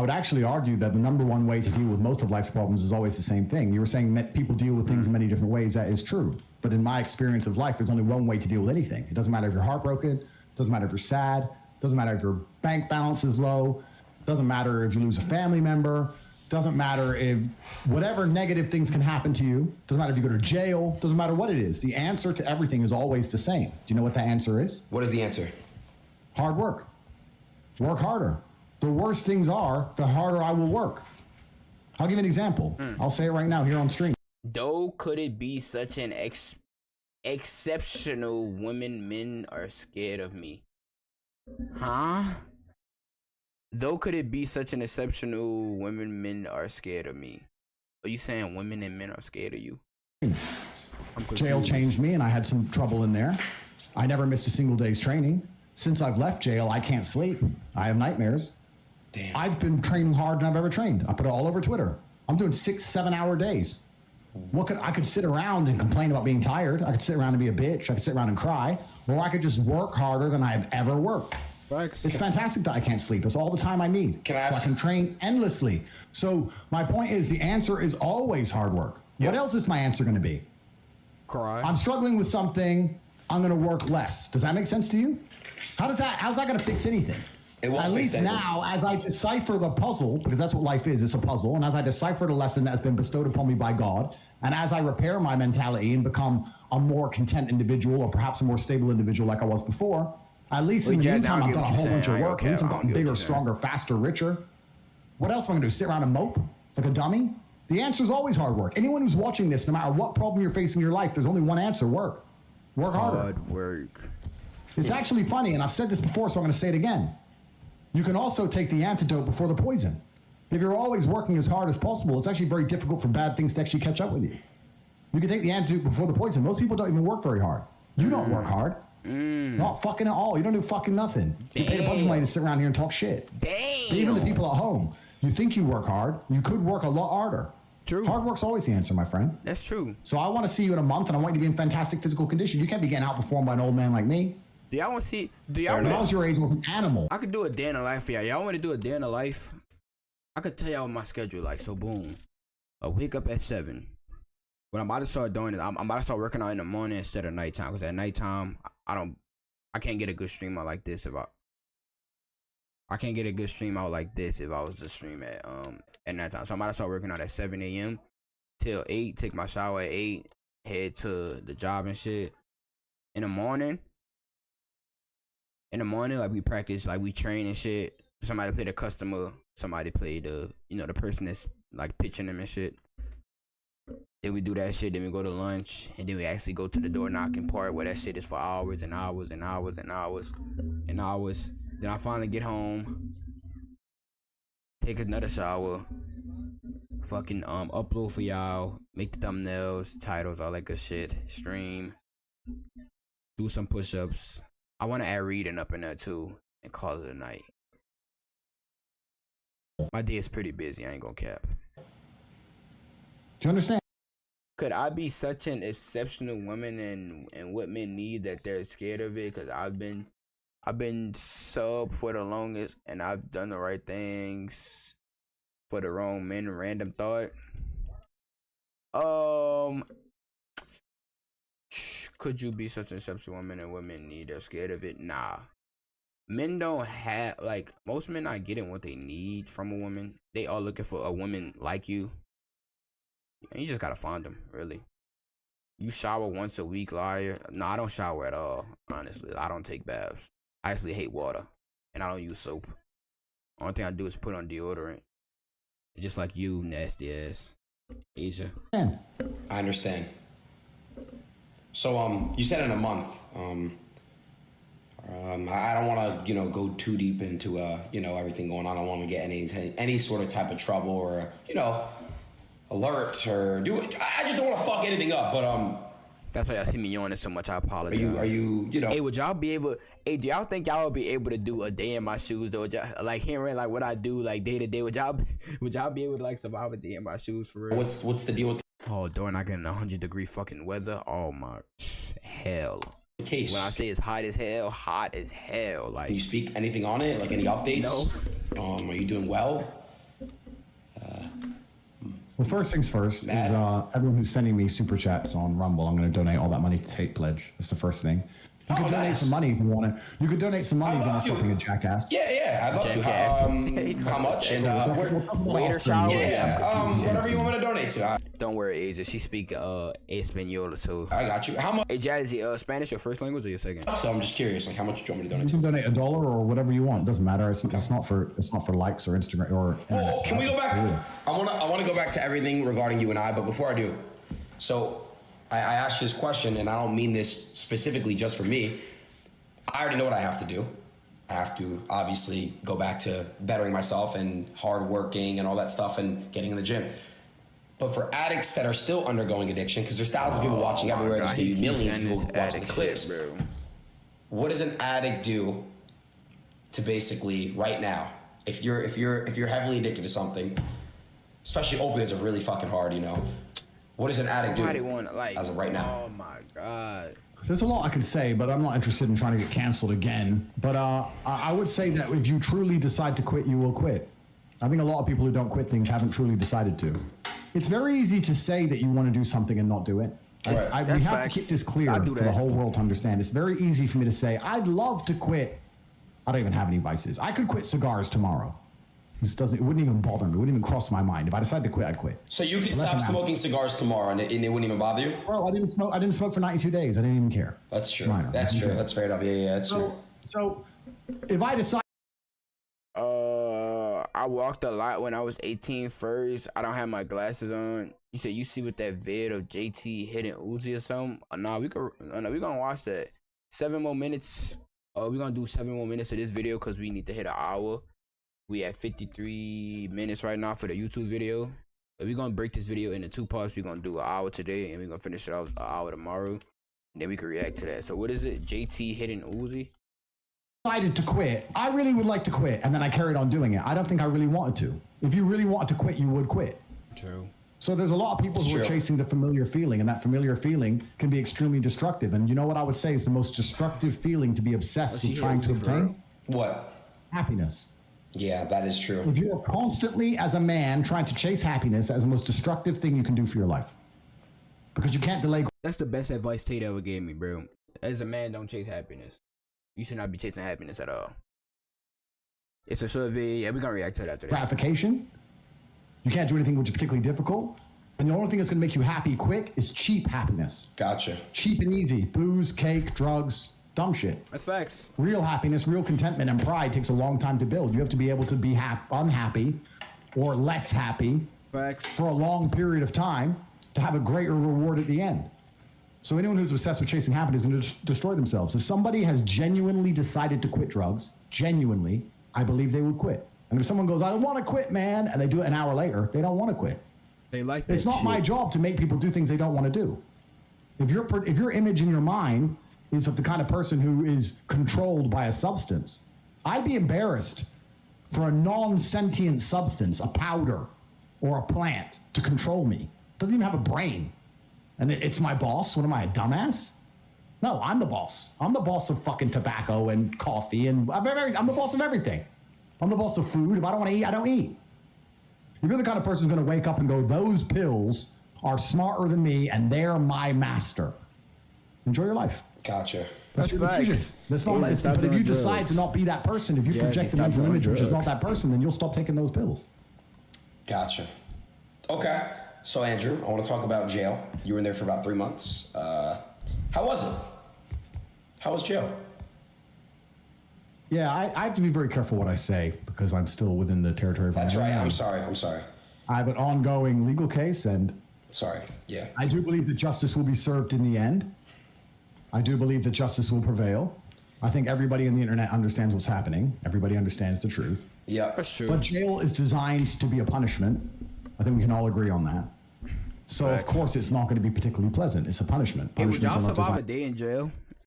I would actually argue that the number one way to deal with most of life's problems is always the same thing. You were saying that people deal with things in many different ways. That is true. But in my experience of life, there's only one way to deal with anything. It doesn't matter if you're heartbroken. It doesn't matter if you're sad. It doesn't matter if your bank balance is low. It doesn't matter if you lose a family member. It doesn't matter if whatever negative things can happen to you. It doesn't matter if you go to jail. It doesn't matter what it is. The answer to everything is always the same. Do you know what that answer is? What is the answer? Hard work. Work harder. The worse things are, the harder I will work. I'll give you an example. I'll say it right now here on stream. Though could it be such an exceptional women, men are scared of me? Huh? Though could it be such an exceptional women, men are scared of me? Are you saying women and men are scared of you? Jail changed me and I had some trouble in there. I never missed a single day's training. Since I've left jail, I can't sleep. I have nightmares. Damn. I've been training harder than I've ever trained. I put it all over Twitter. I'm doing 6-7 hour days. I could sit around and complain about being tired. I could sit around and be a bitch. I could sit around and cry. Or I could just work harder than I've ever worked. It's fantastic that I can't sleep. It's all the time I need. Can I ask? So I can train endlessly. So my point is the answer is always hard work. Yep. What else is my answer going to be? Cry. I'm struggling with something. I'm going to work less. Does that make sense to you? How's that going to fix anything? It won't At fix least anything. now, as I decipher the puzzle, because that's what life is, it's a puzzle, and as I decipher the lesson that has been bestowed upon me by God, and as I repair my mentality and become a more content individual, or perhaps a more stable individual like I was before, at least in the meantime, I've done a whole bunch of work. At least I've gotten bigger, stronger, faster, richer. What else am I going to do? Sit around and mope like a dummy? The answer is always hard work. Anyone who's watching this, no matter what problem you're facing in your life, there's only one answer: work. Work harder. Hard work. It's actually funny, and I've said this before, so I'm going to say it again. You can also take the antidote before the poison. If you're always working as hard as possible, it's actually very difficult for bad things to actually catch up with you. You can take the antidote before the poison. Most people don't even work very hard. You don't work hard. Not fucking at all. You don't do fucking nothing. You pay a bunch of money to sit around here and talk shit. Damn. Even the people at home, you think you work hard. You could work a lot harder. True. Hard work's always the answer, my friend. That's true. So I want to see you in a month, and I want you to be in fantastic physical condition. You can't be getting outperformed by an old man like me. Do y'all want to see? Do y'all? When I was your age, I was an animal. I could do a day in the life for y'all. Y'all want to do a day in the life? I could tell y'all what my schedule like. So boom, I wake up at 7. What I'm about to start doing is I'm about to start working out in the morning instead of nighttime. Because at nighttime, I can't get a good stream out like this I can't get a good stream out like this if I was to stream at nighttime. So I'm about to start working out at 7 a.m. till 8. Take my shower at 8. Head to the job and shit. In the morning, like we practice, like we train and shit. Somebody play the customer, somebody play the, the person that's like pitching them and shit. Then we do that shit, then we go to lunch, and then we actually go to the door knocking part where that shit is for hours and hours and hours and hours and hours. Then I finally get home, take another shower, fucking upload for y'all, make the thumbnails, titles, all that good shit, stream, do some push-ups. I want to add reading up in there too and call it a night. My day is pretty busy, I ain't gonna cap. Do you understand? Could I be such an exceptional woman and what men need that they're scared of it? Because I've been sub for the longest and I've done the right things for the wrong men. Random thought. Could you be such an exceptional woman and women need they're scared of it? Nah. Men don't have, like, most men not getting what they need from a woman. They are looking for a woman like you. You just gotta find them, really. You shower once a week, liar. No, I don't shower at all, honestly. I don't take baths. I actually hate water. And I don't use soap. Only thing I do is put on deodorant. Just like you, nasty ass. Asia. I understand. So, you said in a month. I don't want to, go too deep into, everything going on. I don't want to get any sort of type of trouble or, alert or do it. I just don't want to fuck anything up, but, that's why y'all see me yawning so much. I apologize. Are you, Hey, would y'all be able, do y'all think y'all would be able to do a day in my shoes though? Like hearing like what I do like day to day, would y'all be able to like survive a day in my shoes for real? What's the deal with Oh, door knocking in 100-degree fucking weather. Oh my hell. the case? When I say it's hot as hell, like. Can you speak anything on it? Like any updates? No. Are you doing well? Well, first things first is everyone who's sending me super chats on Rumble, I'm going to donate all that money to Tate Pledge. That's the first thing. You could donate some money if you want to. You could donate some money if you're not fucking a jackass. Yeah, I'd love to. How much? And waiter shower. Whatever you want me to donate to. Don't worry, Asia. She speak Espanol, so I got you. How much? Hey, Jazzy, Spanish your first language or your second? So I'm just curious, like how much do you want me to donate? You can donate $1 or whatever you want. It doesn't matter. It's not for likes or Instagram or. Oh, can we go back? I want to go back to everything regarding you and I, but before I do, so. I asked you this question, and I don't mean this specifically just for me. I already know what I have to do. I have to obviously go back to bettering myself and hard working and all that stuff and getting in the gym. But for addicts that are still undergoing addiction, because there's thousands of people watching everywhere, there's millions of people watching the clips. Bro. What does an addict do to basically right now, if you're heavily addicted to something, especially opioids are really fucking hard, you know. What does an addict do as of right now? Oh my God. There's a lot I can say, but I'm not interested in trying to get canceled again. But I would say that if you truly decide to quit, you will quit. I think a lot of people who don't quit things haven't truly decided to. It's very easy to say that you want to do something and not do it. We have to keep this clear for the whole world to understand. It's very easy for me to say, I'd love to quit. I don't even have any vices. I could quit cigars tomorrow. It wouldn't even bother me. It wouldn't even cross my mind. If I decided to quit, I'd quit. So you could stop smoking cigars tomorrow and it wouldn't even bother you? Well, I didn't smoke for 92 days. I didn't even care. That's true. That's true. That's fair enough. Yeah, that's true. So if I decide... I walked a lot when I was 18 first. I don't have my glasses on. You said you see with that vid of JT hitting Uzi or something? Nah, we gonna watch that. 7 more minutes. We're gonna do 7 more minutes of this video because we need to hit an hour. We at 53 minutes right now for the YouTube video. So we're gonna break this video into 2 parts. We're gonna do an hour today and we're gonna finish it off an hour tomorrow. And then we can react to that. So what is it? JT hitting Uzi? Decided to quit. I really would like to quit, and then I carried on doing it. I don't think I really wanted to. If you really wanted to quit, you would quit. True. So there's a lot of people who are chasing the familiar feeling, and that familiar feeling can be extremely destructive. And you know what I would say is the most destructive feeling to be obsessed with trying to obtain? What? Happiness. Yeah, that is true. If you're constantly, as a man, trying to chase happiness, that is the most destructive thing you can do for your life. Because you can't delay. That's the best advice Tate ever gave me, bro. As a man, don't chase happiness. You should not be chasing happiness at all. It's a survey. Yeah, we're gonna react to that after this. Gratification. You can't do anything which is particularly difficult. And the only thing that's gonna make you happy quick is cheap happiness. Gotcha. Cheap and easy. Booze, cake, drugs, dumb shit. That's facts. Real happiness, real contentment, and pride takes a long time to build. You have to be able to be unhappy or less happy for a long period of time to have a greater reward at the end. So anyone who's obsessed with chasing happiness is going to destroy themselves. If somebody has genuinely decided to quit drugs, genuinely, I believe they would quit. And if someone goes, I want to quit, man, and they do it an hour later, they don't want to quit. They like that. It's not my job to make people do things they don't want to do. If your image in your mind is of the kind of person who is controlled by a substance, I'd be embarrassed for a non-sentient substance, a powder or a plant, to control me. It doesn't even have a brain. And it's my boss. What am I, a dumbass? No, I'm the boss. I'm the boss of fucking tobacco and coffee, and I'm the boss of everything. I'm the boss of food. If I don't want to eat, I don't eat. If you're the kind of person who's going to wake up and go, those pills are smarter than me and they're my master, enjoy your life. Gotcha. That's your decision. That's not. But if you decide to not be that person, if you project a mental image which is not that person, then you'll stop taking those pills. Gotcha. Okay. So Andrew, I want to talk about jail. You were in there for about 3 months. How was it? How was jail? Yeah, I have to be very careful what I say because I'm still within the territory of. That's right. I'm sorry. I have an ongoing legal case, and yeah. I do believe that justice will be served in the end. I do believe that justice will prevail. I think everybody on the internet understands what's happening. Everybody understands the truth. Yeah, that's true. But jail is designed to be a punishment. I think we can all agree on that. So, of course, it's not going to be particularly pleasant. It's a punishment. Hey, would y'all survive a day in jail?